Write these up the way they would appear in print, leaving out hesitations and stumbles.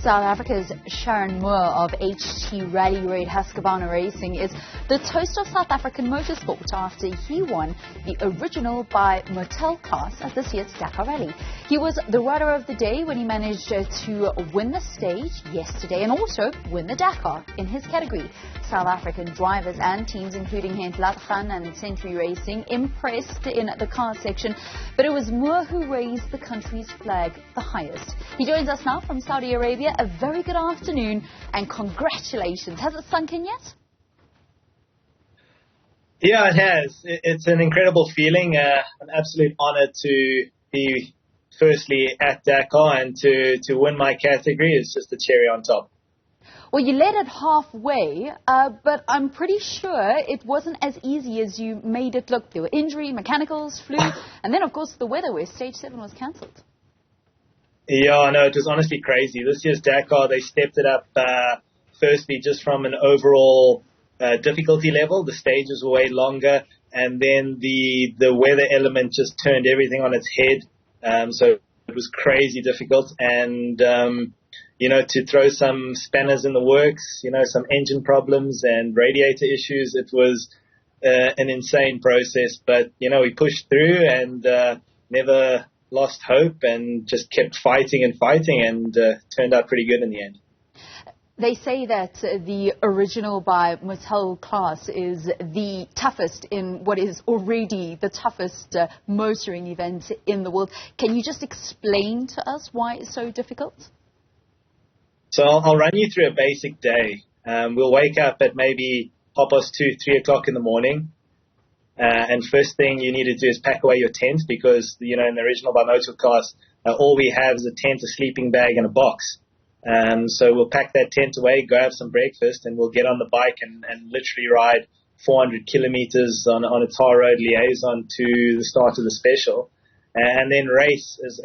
South Africa's Charan Moore of HT Rally Raid Husqvarna Racing is the toast of South African motorsport after he won the original by Motul class at this year's Dakar Rally. He was the rider of the day when he managed to win the stage yesterday and also win the Dakar in his category. South African drivers and teams, including Henk Lategan and Century Racing, impressed in the car section, but it was Moore who raised the country's flag the highest. He joins us now from Saudi Arabia. A very good afternoon and congratulations. Has it sunk in yet? Yeah, it has. It's an incredible feeling, an absolute honor to be firstly at Dakar and to win my category is just the cherry on top. Well, you led it halfway, but I'm pretty sure it wasn't as easy as you made it look. There were injury, mechanicals, flu, and then, of course, the weather where Stage 7 was cancelled. Yeah, no, it was honestly crazy. This year's Dakar, they stepped it up, firstly, just from an overall difficulty level. The stages were way longer, and then the weather element just turned everything on its head. So it was crazy difficult, and to throw some spanners in the works, some engine problems and radiator issues. It was an insane process, but, we pushed through and never lost hope and just kept fighting and turned out pretty good in the end. They say that the original by Motul class is the toughest in what is already the toughest motoring event in the world. Can you just explain to us why it's so difficult? So I'll run you through a basic day. We'll wake up at maybe 2:30, 3 o'clock in the morning. And first thing you need to do is pack away your tent because, in the original by Motul class, all we have is a tent, a sleeping bag, and a box. So we'll pack that tent away, go have some breakfast, and we'll get on the bike and literally ride 400 kilometers on a tar road liaison to the start of the special. And then race as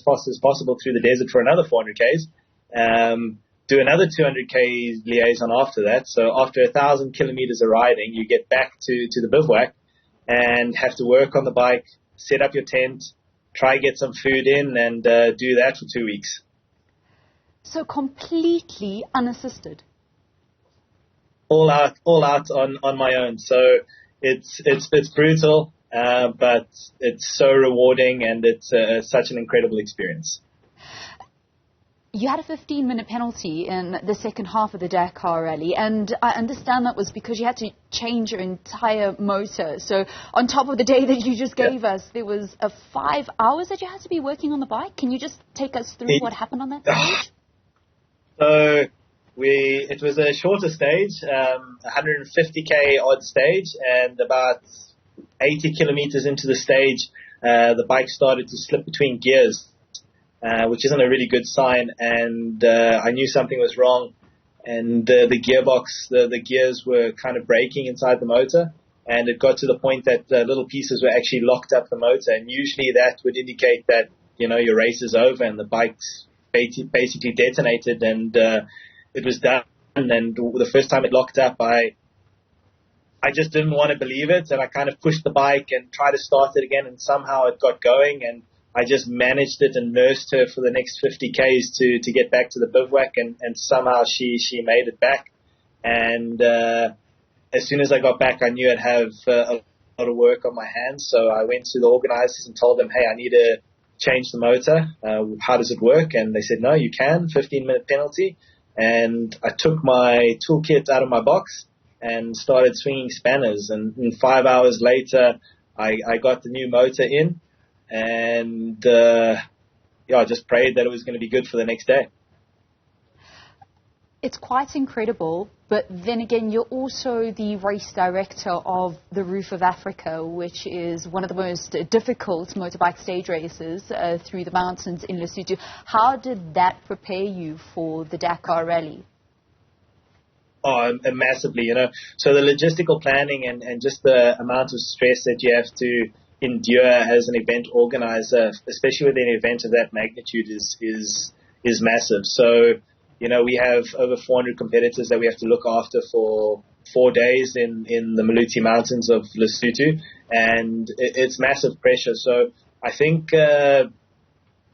fast as possible through the desert for another 400 Ks. Do another 200 K liaison after that. So after 1,000 kilometers of riding, you get back to the bivouac and have to work on the bike, set up your tent, try get some food in, and do that for 2 weeks. So completely unassisted. All out on my own. So it's brutal, but it's so rewarding, and it's such an incredible experience. You had a 15-minute penalty in the second half of the Dakar Rally, and I understand that was because you had to change your entire motor. So on top of the day that you just gave us, there was 5 hours that you had to be working on the bike. Can you just take us through what happened on that stage? So it was a shorter stage, 150K odd stage, and about 80 kilometers into the stage, the bike started to slip between gears. Which isn't a really good sign, and I knew something was wrong, and the gearbox, the gears were kind of breaking inside the motor, and it got to the point that little pieces were actually locked up the motor, and usually that would indicate that, your race is over and the bike's basically detonated, and it was done, and the first time it locked up, I just didn't want to believe it, and I kind of pushed the bike and tried to start it again, and somehow it got going, and I just managed it and nursed her for the next 50 Ks to get back to the bivouac, and somehow she made it back. And as soon as I got back, I knew I'd have a lot of work on my hands. So I went to the organizers and told them, hey, I need to change the motor. How does it work? And they said, no, you can, 15-minute penalty. And I took my toolkit out of my box and started swinging spanners. And 5 hours later, I got the new motor in. And, I just prayed that it was going to be good for the next day. It's quite incredible, but then again, you're also the race director of the Roof of Africa, which is one of the most difficult motorbike stage races through the mountains in Lesotho. How did that prepare you for the Dakar Rally? Oh, massively, So the logistical planning and just the amount of stress that you have to endure as an event organizer, especially with an event of that magnitude, is massive. So, we have over 400 competitors that we have to look after for 4 days in the Maluti Mountains of Lesotho, and it's massive pressure. So I think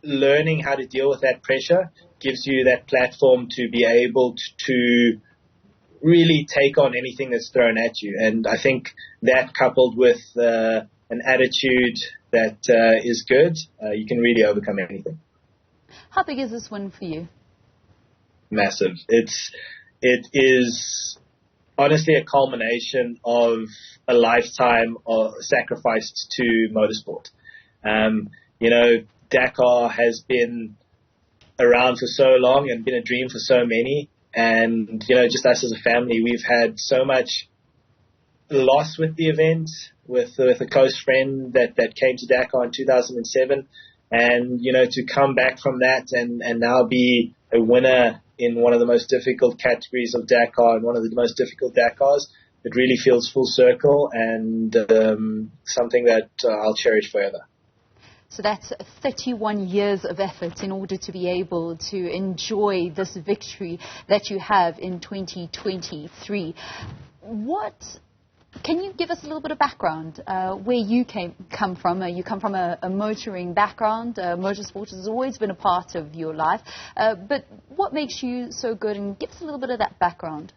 learning how to deal with that pressure gives you that platform to be able to really take on anything that's thrown at you. And I think that coupled with an attitude that is good, you can really overcome anything. How big is this win for you? Massive. It is honestly a culmination of a lifetime of sacrificed to motorsport. Dakar has been around for so long and been a dream for so many. And, just us as a family, we've had so much loss with the event, with a close friend that came to Dakar in 2007. And, to come back from that and now be a winner in one of the most difficult categories of Dakar and one of the most difficult Dakars, it really feels full circle and something that I'll cherish forever. So that's 31 years of effort in order to be able to enjoy this victory that you have in 2023. Can you give us a little bit of background where you come from? You come from a motoring background. Motorsport has always been a part of your life. But what makes you so good? And give us a little bit of that background.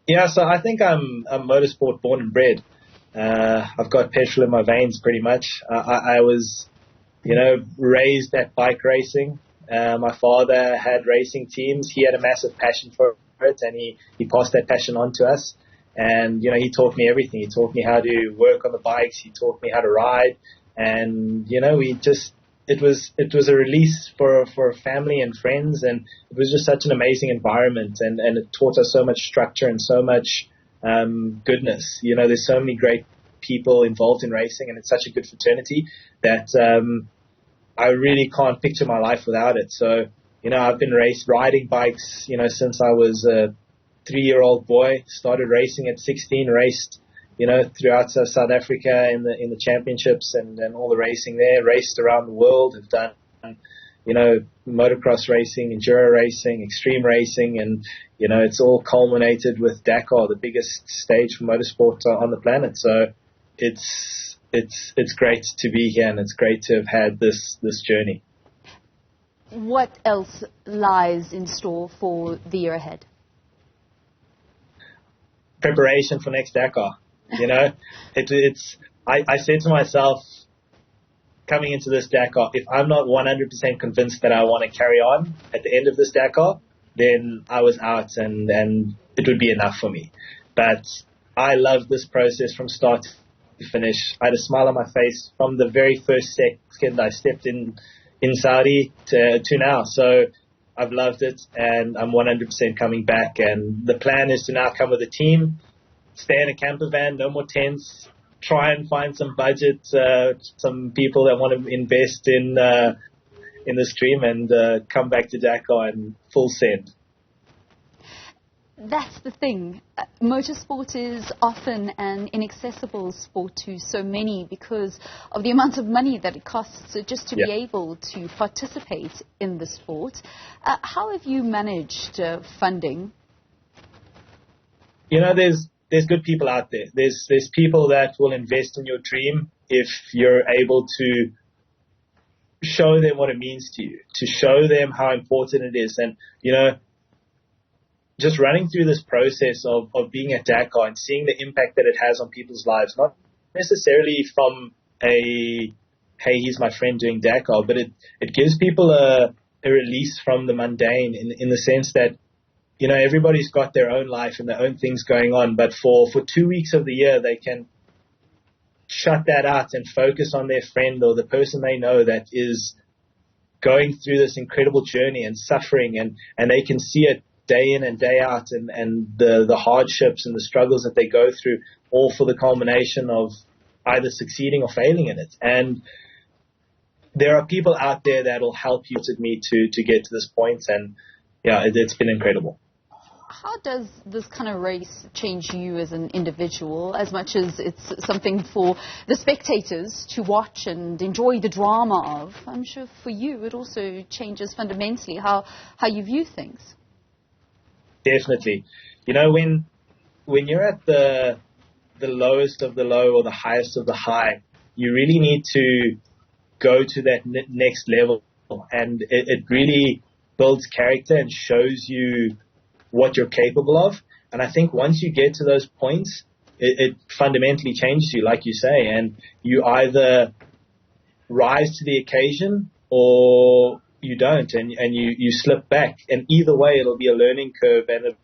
Yeah, so I think I'm motorsport born and bred. I've got petrol in my veins pretty much. I was, raised at bike racing. My father had racing teams. He had a massive passion for it, and he passed that passion on to us. And, he taught me everything. He taught me how to work on the bikes. He taught me how to ride. And, it was a release for family and friends. And it was just such an amazing environment. And it taught us so much structure and so much goodness. There's so many great people involved in racing, and it's such a good fraternity that I really can't picture my life without it. So, I've been riding bikes, since I was a 3-year-old boy. Started racing at 16, raced, throughout South Africa in the championships and all the racing there. Raced around the world. Have done, motocross racing, enduro racing, extreme racing, and it's all culminated with Dakar, the biggest stage for motorsport on the planet. So it's great to be here, and it's great to have had this journey. What else lies in store for the year ahead? Preparation for next Dakar. I said to myself, coming into this Dakar, if I'm not 100% convinced that I want to carry on at the end of this Dakar, then I was out and it would be enough for me. But I loved this process from start to finish. I had a smile on my face from the very first second I stepped in Saudi to now. So I've loved it, and I'm 100% coming back. And the plan is to now come with a team, stay in a camper van, no more tents, try and find some budget, some people that want to invest in this dream, and come back to Dakar and full send. That's the thing. Motorsport is often an inaccessible sport to so many because of the amount of money that it costs just to be able to participate in the sport. How have you managed funding? There's good people out there. There's people that will invest in your dream if you're able to show them what it means to you, to show them how important it is. And, just running through this process of being at Dakar and seeing the impact that it has on people's lives, not necessarily from hey, he's my friend doing Dakar, but it gives people a release from the mundane in the sense that, everybody's got their own life and their own things going on, but for 2 weeks of the year, they can shut that out and focus on their friend or the person they know that is going through this incredible journey and suffering, and they can see it day in and day out, and the hardships and the struggles that they go through, all for the culmination of either succeeding or failing in it. And there are people out there that will help you to me to get to this point, and it's been incredible. How does this kind of race change you as an individual as much as it's something for the spectators to watch and enjoy the drama of? I'm sure for you it also changes fundamentally how you view things. Definitely. When you're at the lowest of the low or the highest of the high, you really need to go to that next level. And it really builds character and shows you what you're capable of. And I think once you get to those points, it fundamentally changes you, like you say, and you either rise to the occasion or you don't, and you slip back. And either way, it'll be a learning curve, and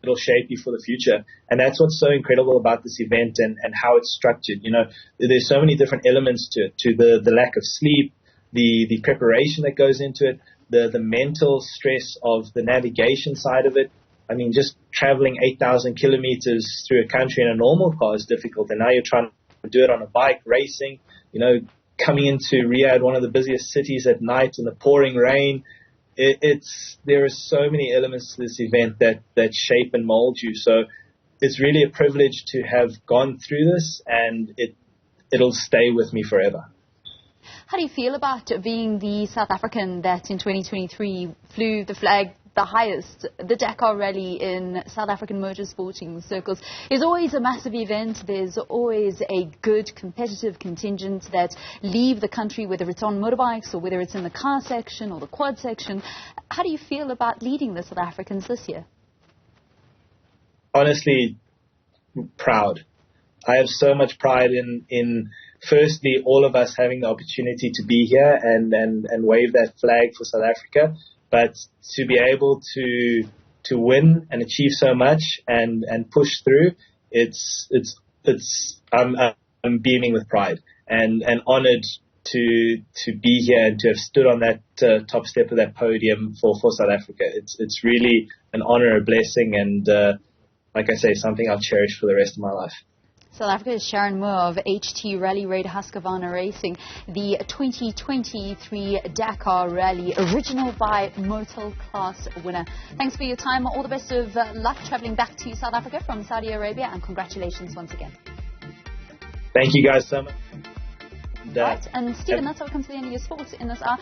it'll shape you for the future. And that's what's so incredible about this event and how it's structured. You know, there's so many different elements to it, to the lack of sleep, the preparation that goes into it, the mental stress of the navigation side of it. I mean, just traveling 8,000 kilometers through a country in a normal car is difficult. And now you're trying to do it on a bike, racing, you know, coming into Riyadh, one of the busiest cities at night in the pouring rain. There are so many elements to this event that shape and mold you. So it's really a privilege to have gone through this, and it'll stay with me forever. How do you feel about being the South African that in 2023 flew the flag the highest? The Dakar Rally in South African motorsporting circles is always a massive event. There's always a good competitive contingent that leave the country, whether it's on motorbikes or whether it's in the car section or the quad section. How do you feel about leading the South Africans this year? Honestly, proud. I have so much pride in firstly, all of us having the opportunity to be here and wave that flag for South Africa, but to be able to win and achieve so much and push through, I'm beaming with pride and honored to be here and to have stood on that top step of that podium for South Africa. It's really an honor, a blessing, and like I say, something I'll cherish for the rest of my life. South Africa's Charan Moore of HT Rally Raid Husqvarna Racing, the 2023 Dakar Rally Original by Motul class winner. Thanks for your time. All the best of luck traveling back to South Africa from Saudi Arabia, and congratulations once again. Thank you guys so much. Right, and Stephen, that's how it comes to the end of your sports in this hour.